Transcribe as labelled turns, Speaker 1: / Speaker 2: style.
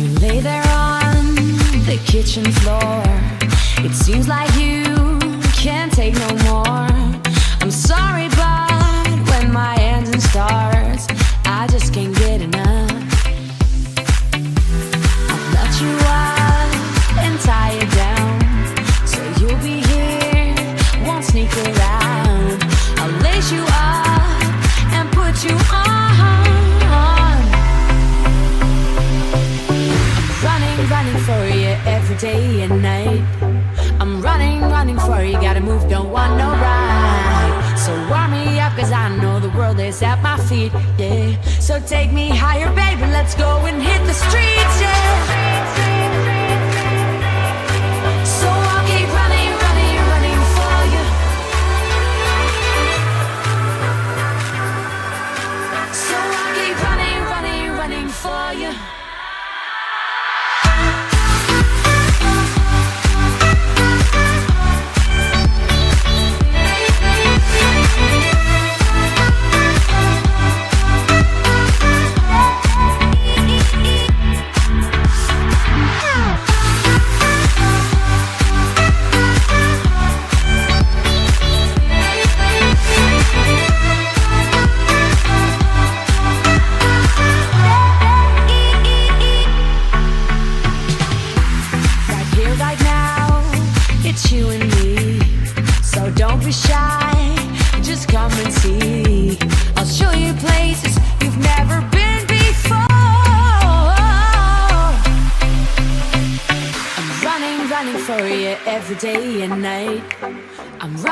Speaker 1: You lay there on the kitchen floor. It seems like you can't take no more. I'm sorry, but when my engine starts, I just can't get enough. I'll let you up and tie you down, so you'll be here, won't sneak around. I'll lace you up and put you on. Running for you every day and night. I'm running for you, gotta move, don't want no ride. So warm me up, cause I know the world is at my feet, yeah. So take me higher, baby, let's go and hit the streets, yeah. So I'll keep running for you. So I'll keep running for you. It's you and me, so don't be shy, just come and see. I'll show you places you've never been before. I'm running for you every day and night. I'm running